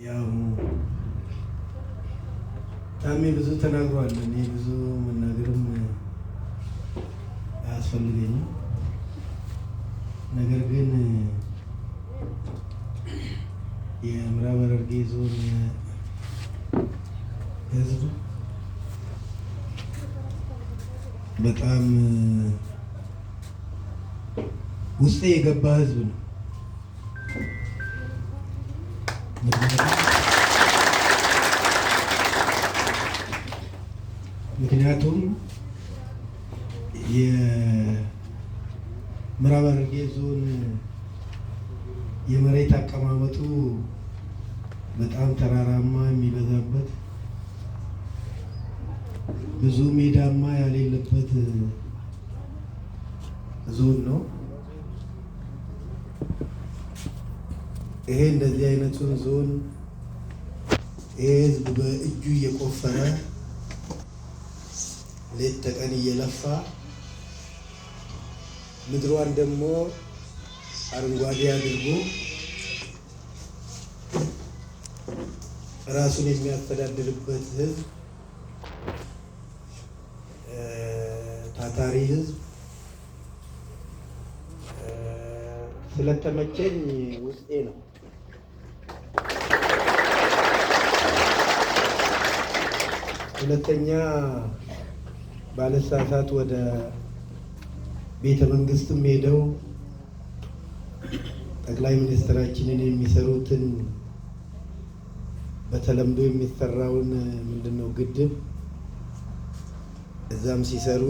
ያው ታሜ ብዙ ተናግሯል። እኔ ብዙ መናገርም አያስፈልገኝም። ነገር ግን የምዕራብ ሐረርጌ ዞን ህዝብ በጣም ውስጤ የገባ ህዝብ ነው። ምክንያቱም የምዕራብ ሐረርጌ ዞን የመሬት አቀማመጡ በጣም ተራራማ የሚበዛበት ብዙ ሜዳማ ያሌለበት ዞን ነው። ይሄ እንደዚህ አይነቱን ዞን ይሄ ህዝብ በእጁ እየቆፈረ ሌት ተቀን እየለፋ ምድሯን ደግሞ አረንጓዴ አድርጎ ራሱን የሚያስተዳድርበት ህዝብ ታታሪ ህዝብ ስለተመቸኝ ውስጤ ነው። ሁለተኛ ባለሳሳት ወደ ቤተ መንግስትም ሄደው ጠቅላይ ሚኒስትራችንን የሚሰሩትን በተለምዶ የሚሰራውን ምንድነው ግድብ እዛም ሲሰሩ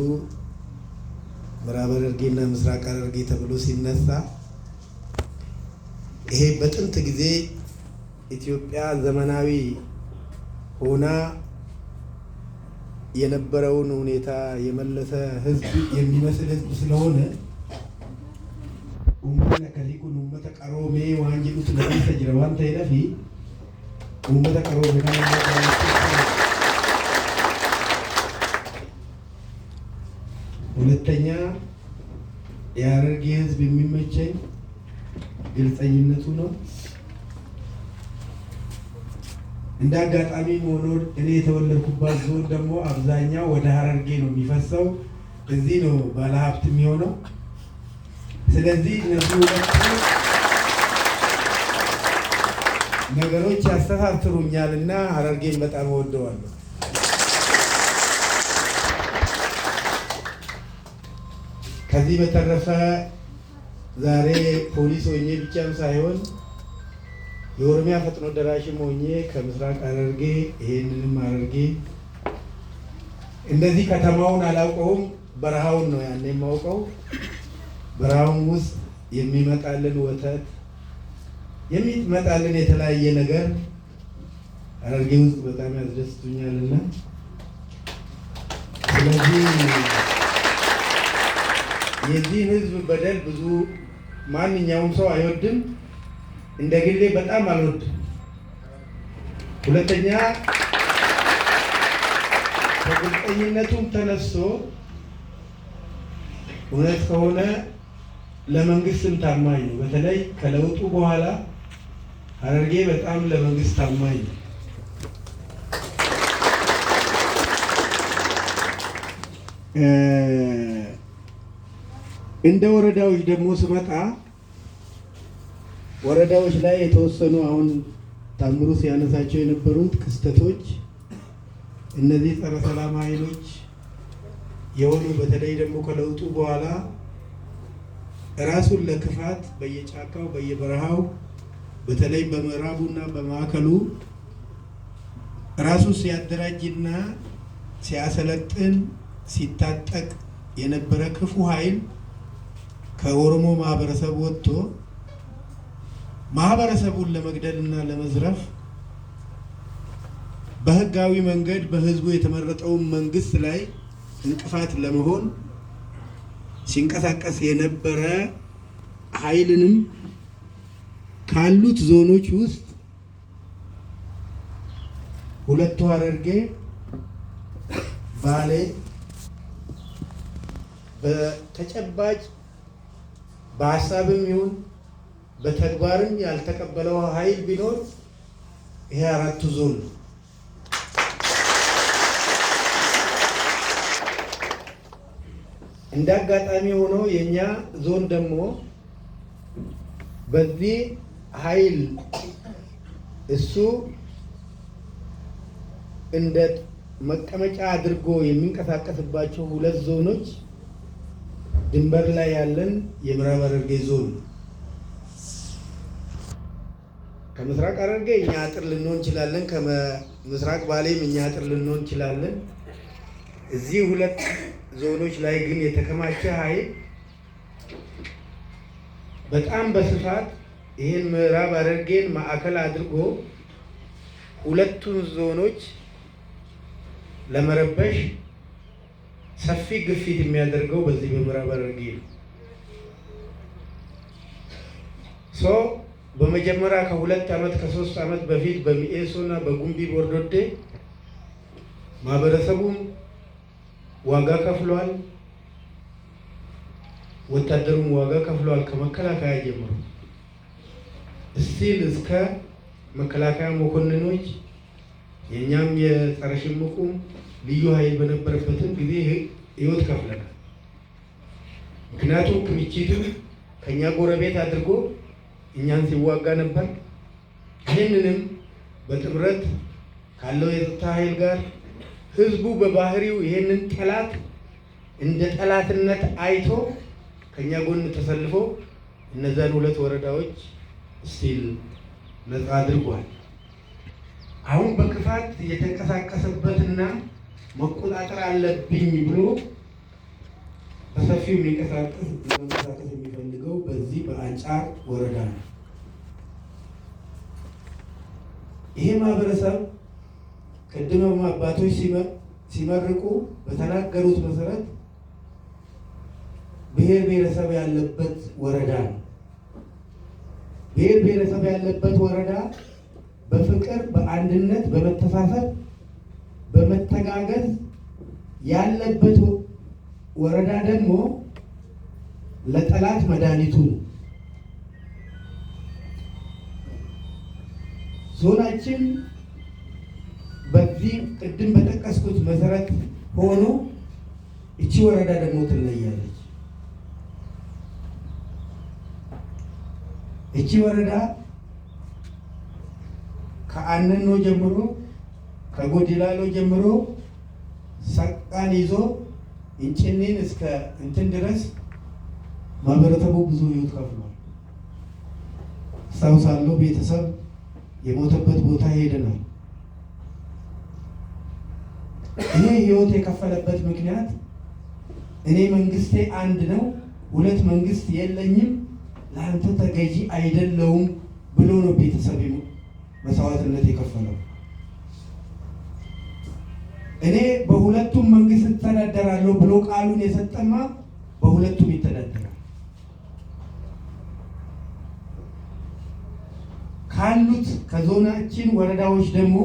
ምዕራብ ሐረርጌና ምስራቅ ሐረርጌ ተብሎ ሲነሳ ይሄ በጥንት ጊዜ ኢትዮጵያ ዘመናዊ ሆና የነበረውን ሁኔታ የመለሰ ህዝብ የሚመስል ህዝብ ስለሆነ ኡመተ ከሊኩን ኡመተ ቀሮሜ ዋንጅሉት ለይሰ ጅረዋን ተይለፊ ኡመተ ቀሮሜ ሁለተኛ የሐረርጌ ህዝብ የሚመቸኝ ግልጸኝነቱ ነው። እንደ አጋጣሚ ሆኖ እኔ የተወለድኩባት ዞን ደግሞ አብዛኛው ወደ ሐረርጌ ነው የሚፈሰው። እዚህ ነው ባለሀብት የሚሆነው። ስለዚህ እነዚህ ሁለቱ ነገሮች ያስተሳስሩኛል እና ሐረርጌን በጣም እወደዋለሁ። ከዚህ በተረፈ ዛሬ ፖሊስ ሆኜ ብቻም ሳይሆን የኦሮሚያ ፈጥኖ ደራሽም ሆኜ ከምስራቅ ሐረርጌ ይሄንንም ሐረርጌ እንደዚህ ከተማውን አላውቀውም፣ በረሃውን ነው ያኔ የማውቀው። በረሃውን ውስጥ የሚመጣልን ወተት የሚመጣልን የተለያየ ነገር ሐረርጌ ውስጥ በጣም ያስደስቱኛልና ስለዚህ የዚህን ህዝብ በደል ብዙ ማንኛውም ሰው አይወድም። እንደ ግሌ በጣም አልወድም። ሁለተኛ ከግልጠኝነቱም ተነስቶ እውነት ከሆነ ለመንግስትም ታማኝ ነው። በተለይ ከለውጡ በኋላ ሐረርጌ በጣም ለመንግስት ታማኝ ነው። እንደ ወረዳዎች ደግሞ ስመጣ ወረዳዎች ላይ የተወሰኑ አሁን ታምሩ ሲያነሳቸው የነበሩት ክስተቶች እነዚህ ጸረ ሰላም ኃይሎች የሆኑ በተለይ ደግሞ ከለውጡ በኋላ ራሱን ለክፋት በየጫካው በየበረሃው በተለይ በምዕራቡና በማዕከሉ ራሱን ሲያደራጅና ሲያሰለጥን ሲታጠቅ የነበረ ክፉ ኃይል ከኦሮሞ ማህበረሰብ ወጥቶ ማህበረሰቡን ለመግደልና ለመዝረፍ በህጋዊ መንገድ በህዝቡ የተመረጠውን መንግስት ላይ እንቅፋት ለመሆን ሲንቀሳቀስ የነበረ ኃይልንም ካሉት ዞኖች ውስጥ ሁለቱ ሐረርጌ፣ ባሌ በተጨባጭ በሀሳብም ይሁን በተግባርም ያልተቀበለው ኃይል ቢኖር ይሄ አራቱ ዞን ነው። እንደ አጋጣሚ ሆኖ የኛ ዞን ደግሞ በዚህ ኃይል እሱ እንደ መቀመጫ አድርጎ የሚንቀሳቀስባቸው ሁለት ዞኖች ድንበር ላይ ያለን የምዕራብ ሐረርጌ ዞን ነው። ከምስራቅ ሐረርጌ እኛ አጥር ልንሆን እንችላለን፣ ከምስራቅ ባሌም እኛ አጥር ልንሆን እንችላለን። እዚህ ሁለት ዞኖች ላይ ግን የተከማቸ ኃይል በጣም በስፋት ይህን ምዕራብ ሐረርጌን ማዕከል አድርጎ ሁለቱን ዞኖች ለመረበሽ ሰፊ ግፊት የሚያደርገው በዚህ በምዕራብ ሐረርጌ ነው። በመጀመሪያ ከ2 ዓመት ከ3 ዓመት በፊት በሚኤሶ እና በጉምቢ ቦርዶዴ ማህበረሰቡም ዋጋ ከፍሏል፣ ወታደሩም ዋጋ ከፍሏል። ከመከላከያ ጀምሮ እስቲል እስከ መከላከያ መኮንኖች የኛም የጸረ ሽምቁም ልዩ ኃይል በነበረበትም ጊዜ ህይወት ከፍለናል። ምክንያቱም ክምችቱ ከኛ ጎረቤት አድርጎ እኛን ሲዋጋ ነበር። ይህንንም በጥምረት ካለው የጸጥታ ኃይል ጋር ህዝቡ በባህሪው ይህንን ጠላት እንደ ጠላትነት አይቶ ከኛ ጎን ተሰልፎ እነዛን ሁለት ወረዳዎች ስቲል ነፃ አድርጓል። አሁን በክፋት የተንቀሳቀሰበትና መቆጣጠር አለብኝ ብሎ በሰፊው መንቀሳቀስ የሚፈልገው በዚህ በአንጫር ወረዳ ነው። ይሄ ማህበረሰብ ቅድም አባቶች ሲመርቁ በተናገሩት መሰረት ብሔር ብሔረሰብ ያለበት ወረዳ ነው። ብሔር ብሔረሰብ ያለበት ወረዳ በፍቅር፣ በአንድነት፣ በመተሳሰብ፣ በመተጋገዝ ያለበት ወረዳ ደግሞ ለጠላት መድኃኒቱ ነው። ዞናችን በዚህ ቅድም በጠቀስኩት መሰረት ሆኖ እቺ ወረዳ ደግሞ ትለያለች። እቺ ወረዳ ከአነኖ ጀምሮ ከጎዲላሎ ጀምሮ ሰቃን ይዞ እንጭኔን እስከ እንትን ድረስ ማህበረሰቡ ብዙ ህይወት ከፍሏል። አስታውሳለሁ፣ ቤተሰብ የሞተበት ቦታ ሄደናል። ይሄ ህይወት የከፈለበት ምክንያት እኔ መንግስቴ አንድ ነው፣ ሁለት መንግስት የለኝም፣ ለአንተ ተገዢ አይደለውም ብሎ ነው ቤተሰብ መስዋዕትነት የከፈለው። እኔ በሁለቱም መንግስት እተዳደራለሁ ብሎ ቃሉን የሰጠማ በሁለቱም ይተዳደራል። ካሉት ከዞናችን ወረዳዎች ደግሞ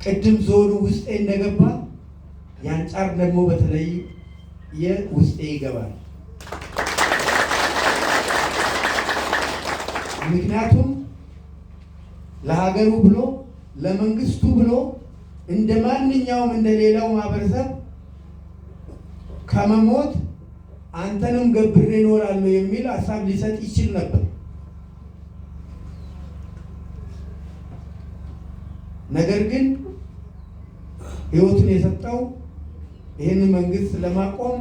ቅድም ዞኑ ውስጤ እንደገባ የአንጫር ደግሞ በተለይ የውስጤ ይገባል። ምክንያቱም ለሀገሩ ብሎ ለመንግስቱ ብሎ እንደ ማንኛውም እንደሌላው ማህበረሰብ ከመሞት አንተንም ገብሬ እኖራለሁ የሚል ሀሳብ ሊሰጥ ይችል ነበር። ነገር ግን ህይወቱን የሰጠው ይህን መንግስት ለማቆም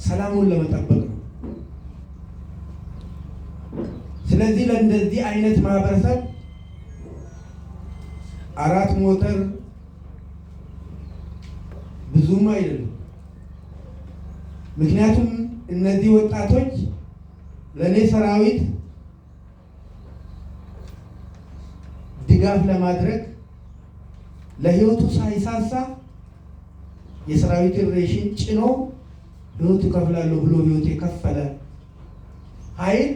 ሰላሙን ለመጠበቅ ነው። ስለዚህ ለእንደዚህ አይነት ማህበረሰብ 4 ሞተር ብዙም አይደለም። ምክንያቱም እነዚህ ወጣቶች ለኔ ሰራዊት ድጋፍ ለማድረግ ለህይወቱ ሳይሳሳ የሰራዊት ሬሽን ጭኖ ህይወቱ ከፍላለሁ ብሎ ህይወቱ የከፈለ ኃይል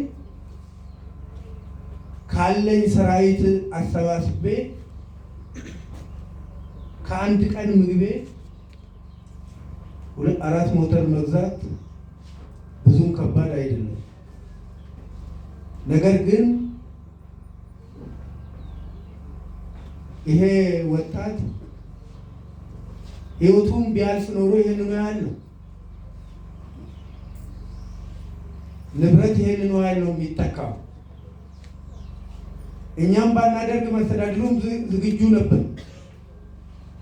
ካለኝ ሰራዊት አሰባስቤ ከአንድ ቀን ምግቤ 4 ሞተር መግዛት ብዙም ከባድ አይደለም። ነገር ግን ይሄ ወጣት ህይወቱን ቢያልፍ ኖሮ ይሄንን ያህል ነው። ንብረት ይሄንን ያህል ነው የሚተካው። እኛም ባናደርግ መስተዳድሩም ዝግጁ ነበር።